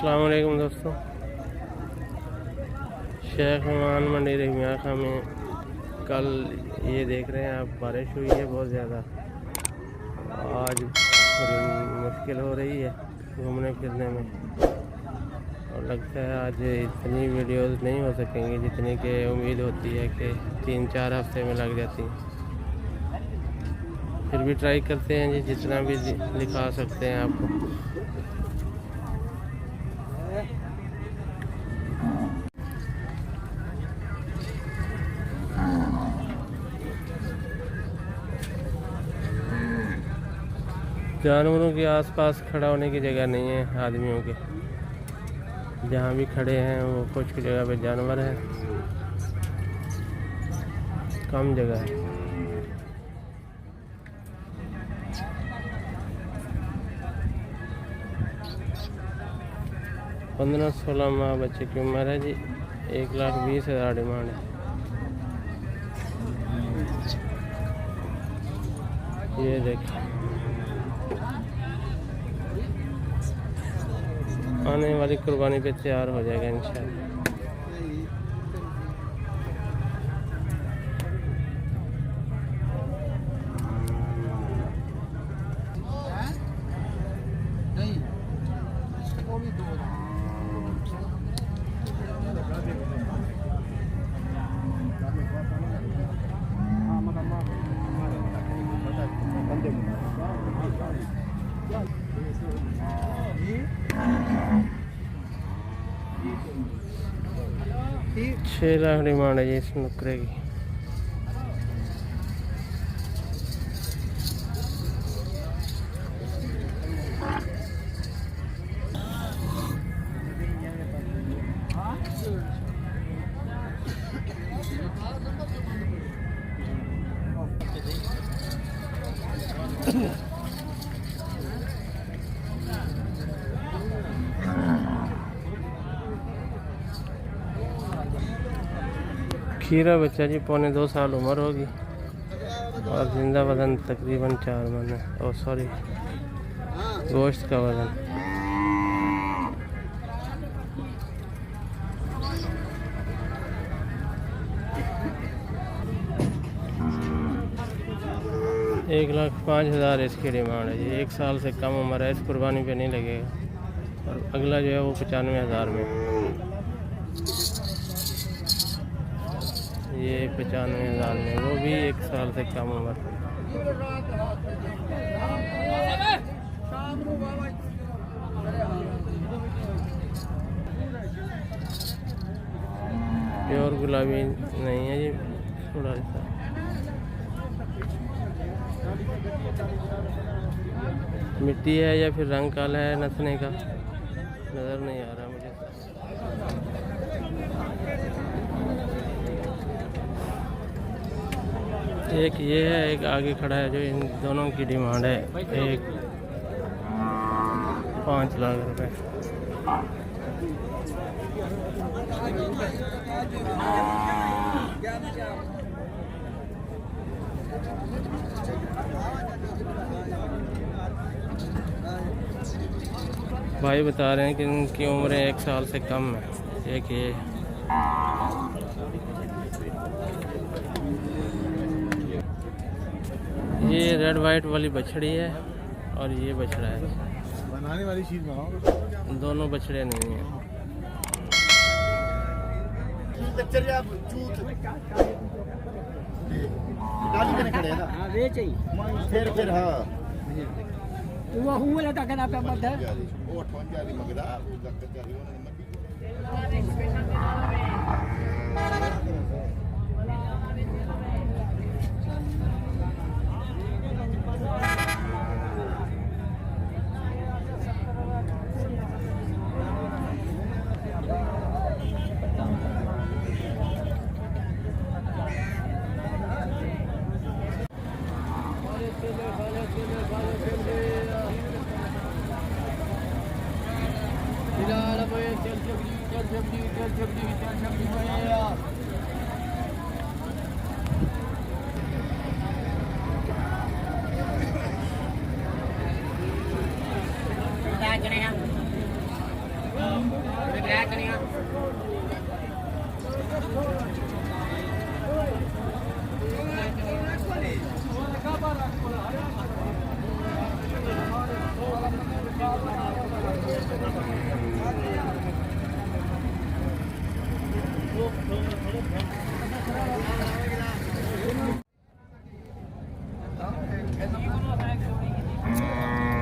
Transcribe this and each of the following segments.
अस्सलाम वालेकुम दोस्तों। शेख नुमान मंडी रहीमिया खां में कल ये देख रहे हैं आप, बारिश हुई है बहुत ज़्यादा। आज थोड़ी मुश्किल हो रही है घूमने फिरने में, और लगता है आज इतनी वीडियोस नहीं हो सकेंगी जितनी कि उम्मीद होती है कि 3-4 हफ्ते में लग जाती हैं। फिर भी ट्राई करते हैं जी, जितना भी दिखा सकते हैं आपको। जानवरों के आसपास खड़ा होने की जगह नहीं है आदमियों के। जहाँ भी खड़े हैं वो कुछ की जगह पे जानवर है, कम जगह है। पंद्रह 16 माह बच्चे की उम्र है जी। 1,20,000 डिमांड है। ये देखिए, आने वाली कुर्बानी पे तैयार हो जाएगा इंशाल्लाह। छः लाख डिमांड है जी इस नुकरे की। खीरा बच्चा जी 2.25 साल उम्र होगी, और जिंदा वजन तकरीबन 4 मन है। और सॉरी, गोश्त का वजन 1,05,000 इसकी डिमांड है जी। 1 साल से कम उम्र है, इस कुर्बानी पे नहीं लगेगा। और अगला जो है वो 95,000 में। ये 95,000 में, वो भी 1 साल से कम उम्र। प्योर गुलाबी नहीं है ये, थोड़ा सा मिट्टी है या फिर रंग काला है, नसने का नज़र नहीं आ रहा मुझे। एक ये है, एक आगे खड़ा है, जो इन दोनों की डिमांड है 5 लाख रुपए। भाई बता रहे हैं कि इनकी उम्र 1 साल से कम है। एक ये रेड वाइट वाली बछड़ी है, और ये बछड़ा है। बनाने वाली चीज बनाओ, दोनों बछड़े नहीं हैं। फिर हाँ वो हुए लगा के ना पे मत है वो 58 मगरा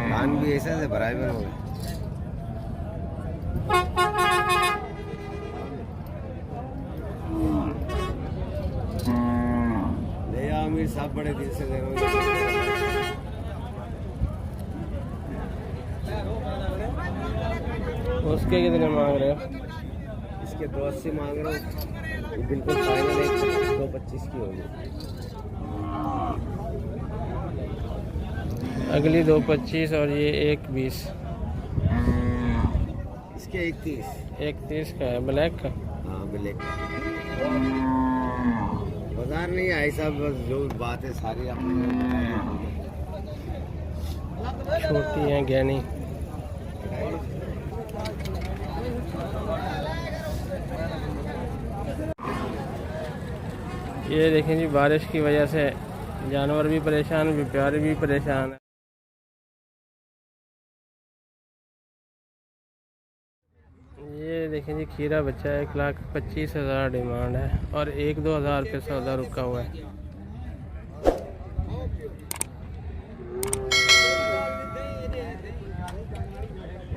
धान भी ऐसा से भराई में हो गए। आमिर साहब बड़े दिल से दे रहे उसके कितने मांग रहे हो? इसके 280 मांग रहे हो, बिल्कुल फाइनल एक 225 की होगी। अगली 225 और ये 120। इसके 130 का है, ब्लैक का। हाँ ब्लैक बाजार नहीं है ऐसा, बस जो बात है सारी छोटी है ज्ञानी। ये देखें जी, बारिश की वजह से जानवर भी परेशान, व्यापारी भी परेशान है। ये देखें जी, खीरा बच्चा 1,25,000 डिमांड है और 1-2 हज़ार रुपये सौदा रुका हुआ है।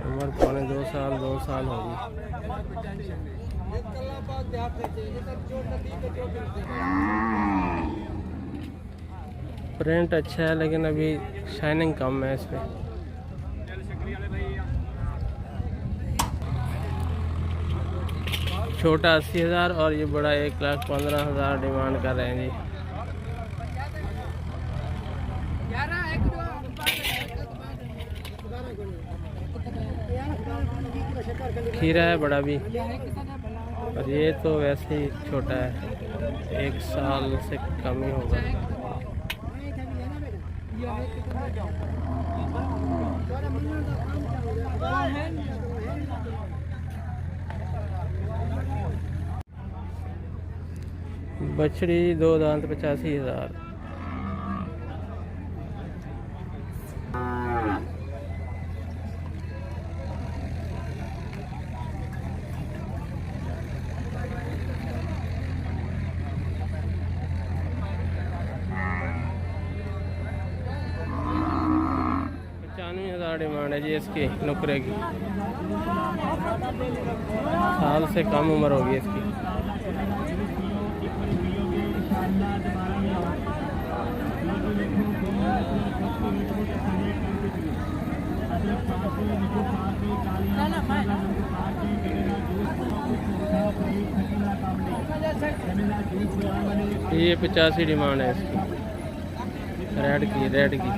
उम्र पौने 2 साल होगी। प्रिंट अच्छा है लेकिन अभी शाइनिंग कम है इस पर। छोटा 80,000 और ये बड़ा 1,15,000 डिमांड कर रहे हैं जी। खीरा है बड़ा भी, और ये तो वैसे ही छोटा है, 1 साल से कम ही होगा। बछड़ी 2 दांत 85,000। डिमांड है जी इसकी, नुकरे की। साल से कम उम्र होगी इसकी। ये 85 डिमांड है इसकी, रेड की।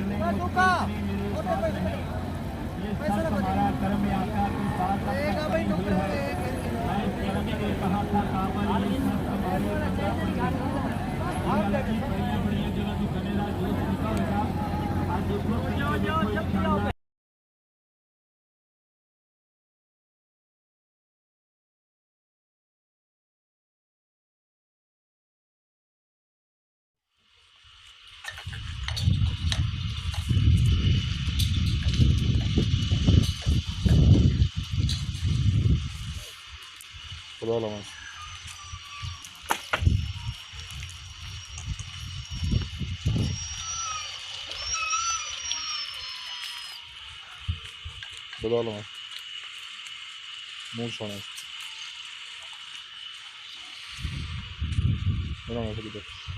Bravo más. Bravo más. Mucho más. Bravo más.